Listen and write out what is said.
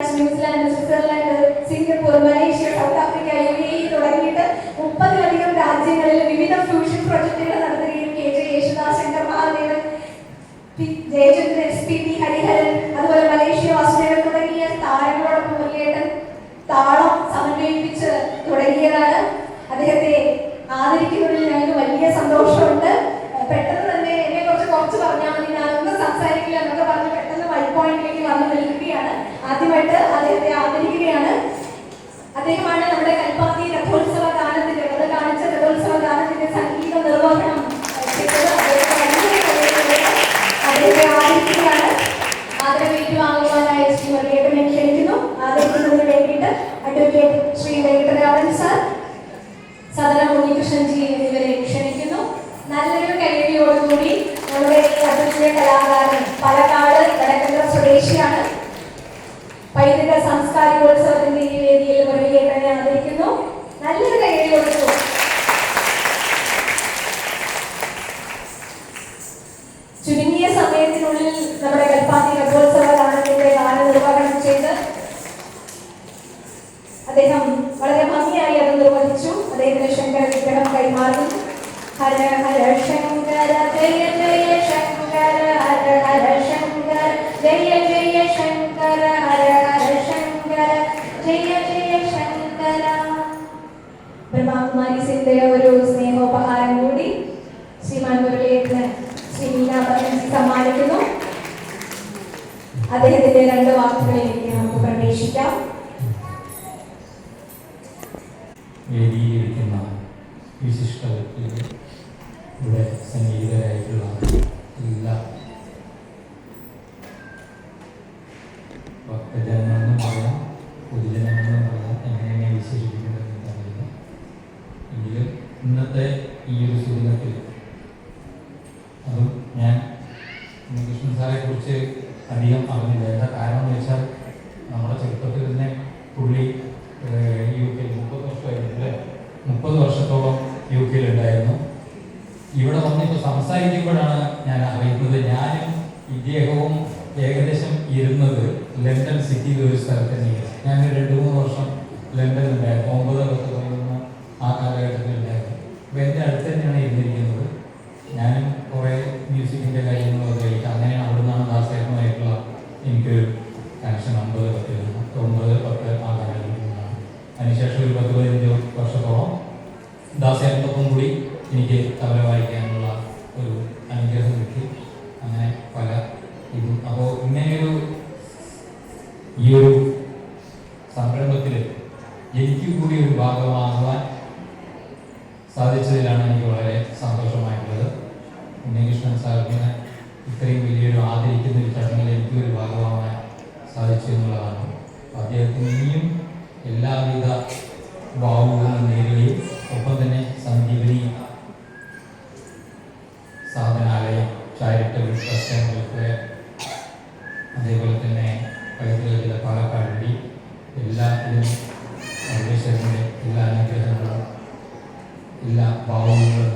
New Zealand, Switzerland, Singapore, Malaysia, south Africa, UAE തുടങ്ങിയിട്ട് 30-ലധികം രാജ്യങ്ങളിൽ വിവിധ ഫ്യൂഷൻ പ്രൊജക്ടുകൾ നടത്തുകയും KJ യേശുദാസ്, ശങ്കർ മഹാദേവൻ, ജയചന്ദ്രൻ, SPB ഹരിഹരൻ, അതുപോലെ മലേഷ്യ, വാസുദേവൻ തുടങ്ങിയ താരങ്ങളോടൊപ്പം മുരളിയേട്ടൻ താളം സമന്വയിപ്പിച്ച് തുടങ്ങിയതാണ്. അദ്ദേഹത്തെ ആദരിക്കുന്നതിൽ ഞങ്ങൾക്ക് വലിയ സന്തോഷമുണ്ട്. പെട്ടെന്ന് തന്നെ എന്നെ കുറച്ച് പറഞ്ഞാൽ മതി, ഞാനൊന്നും സംസാരിക്കില്ല എന്നൊക്കെ പറഞ്ഞ് പെട്ടെന്ന് വൈറ്റ് പോയിന്റിലേക്ക് വന്നു നിൽക്കുകയാണ്. ആദ്യമായിട്ട് അദ്ദേഹത്തെ ആദരിക്കുകയാണ്. അദ്ദേഹമാണ് നമ്മുടെ കൽപ്പാത്തി രഥോത്സവ ഗാനത്തിന്റെ കാണിച്ച രഥോത്സവ ഗാനത്തിന്റെ സംഗീത നിർവഹണം ചെയ്തത്. അദ്ദേഹത്തെ ആദരിക്കുകയാണ്. ആദരവേറ്റുവാങ്ങുവാനായി ശ്രീ മുരളിയേട്ടനെ ക്ഷണിക്കുന്നു. ആദരിക്കുന്നതിന് വേണ്ടിയിട്ട് അഡ്വക്കേറ്റ് ശ്രീ വെങ്കട്ടരാമൻ സാർ, സദനം ഉണ്ണികൃഷ്ണൻജി എന്നിവരെ ക്ഷണിക്കുന്നു. നല്ലൊരു കൈയടിയോടുകൂടി നമ്മുടെ അദ്ഭുത കലാകാരൻ പാലക്കാട് വടക്കന്തറ സ്വദേശിയാണ്. പൈതൃക സാംസ്കാരികോത്സവത്തിന്റെ ഈ വേദിയിൽ മുരളിയേട്ടനെ ആദരിക്കുന്നു. നല്ലൊരു കൈയടിയോടുകൂടി. ചുരുങ്ങിയ സമയത്തിനുള്ളിൽ നമ്മുടെ കൽപ്പാത്തി രഥോത്സവ ഗാനത്തിന്റെ ഗാനനിർവഹണം ചെയ്ത് അദ്ദേഹം വളരെ ഭംഗിയായി അത് നിർവഹിച്ചു. അദ്ദേഹത്തിന് ശങ്കര വിഗ്രഹം കൈമാറുന്നു. ഹര ഹര ശങ്കര ജയ ജയ ശങ്കര, ഹര ഹര ശങ്കര ജയ ജയ ശങ്കര, ഹര ഹര ശങ്കര ജയ ജയ ശങ്കര. ബ്രഹ്മകുമാരീസിന്റെ ഒരു സ്നേഹോപഹാരം കൂടി ശ്രീമാൻ മുരളിയേട്ടന് ശ്രീ മീനാ ബഹൻജി സമ്മാനിക്കുന്നു. അദ്ദേഹത്തിന്റെ 2 വാക്കുകളിലേക്ക് നമുക്ക് പ്രവേശിക്കാം. വേദിയിലിരിക്കുന്ന വിശിഷ്ട വ്യക്തികൾ, ഇവിടെ സന്നിഹിതരായിട്ടുള്ള എല്ലാ ഭക്തജനങ്ങളെന്നും പറയാം, പൊതുജനങ്ങളെന്നും പറയാം, എങ്ങനെ വിശേഷിപ്പിക്കുന്നതെന്ന് പറയുന്നു. എങ്കിലും ഇന്നത്തെ ഈ ഒരു സുദിനത്തിൽ അതും ഞാൻ ഉണ്ണികൃഷ്ണൻ സാറെ കുറിച്ച് അധികം അറിഞ്ഞില്ല. എന്താ കാരണം എന്ന് വെച്ചാൽ നമ്മുടെ ചെറുപ്പത്തിൽ തന്നെ പുള്ളി UK 30 വർഷമായിരുന്നില്ലേ, 30 വർഷത്തോളം UK ഉണ്ടായിരുന്നു. ഇവിടെ വന്നിപ്പോൾ സംസാരിക്കുമ്പോഴാണ് ഞാൻ അറിയുന്നത് ഞാനും ഇദ്ദേഹവും ഏകദേശം ഇരുന്നത് ലണ്ടൻ സിറ്റിയിൽ ഒരു സ്ഥലത്ത് തന്നെയാണ്. ഞാൻ 2-3 വർഷം ലണ്ടനിൽ ഉണ്ടായിരുന്നു. 9-10 കഴിയുന്ന ആ കാലഘട്ടത്തിൽ ഉണ്ടായിരുന്നു. അപ്പോൾ എൻ്റെ അടുത്ത് തന്നെയാണ് ഇരുന്നിരിക്കുന്നത്. ഞാനും കുറേ മ്യൂസിക്കിൻ്റെ കാര്യങ്ങളൊക്കെ ആയിട്ട് അങ്ങനെയാണ് അവിടെ നിന്നാണ് ദാസേട്ടനുമായിട്ടുള്ള എനിക്കൊരു കണക്ഷൻ. 9-10 ആ കാലഘട്ടത്തിൽ നിന്നാണ്. അതിനുശേഷം ഒരു 10-15 വർഷത്തോളം ദാസേട്ടനൊപ്പം കൂടി എനിക്ക് തബല വായിക്കാനുള്ള ഒരു അനുഗ്രഹം കിട്ടി. അങ്ങനെ പല ഇതും. അപ്പോൾ ഇങ്ങനെയൊരു ഈ ഒരു സംരംഭത്തിൽ എനിക്ക് കൂടി ഒരു ഭാഗമാകുവാൻ സാധിച്ചതിലാണ് എനിക്ക് വളരെ സന്തോഷമായിട്ടുള്ളത്. ഉണ്ണികൃഷ്ണൻ സാറിന് ഇത്രയും വലിയൊരു ആദരിക്കുന്ന ഒരു ചടങ്ങിൽ എനിക്കൊരു ഭാഗമാകാൻ സാധിച്ചു എന്നുള്ളതാണ്. അദ്ദേഹത്തിന് ഇനിയും എല്ലാവിധ ഭാവുകളും നേരുകയും ഒപ്പം തന്നെ Sanjeevani Sadhanalayam, charitable trust and welfare, അതേപോലെ തന്നെ പൈതൃക പാലക്കാട് എല്ലാത്തിലും സർവേശ്വരൻ്റെ എല്ലാ അനുഗ്രഹങ്ങളും എല്ലാ ഭാവങ്ങളും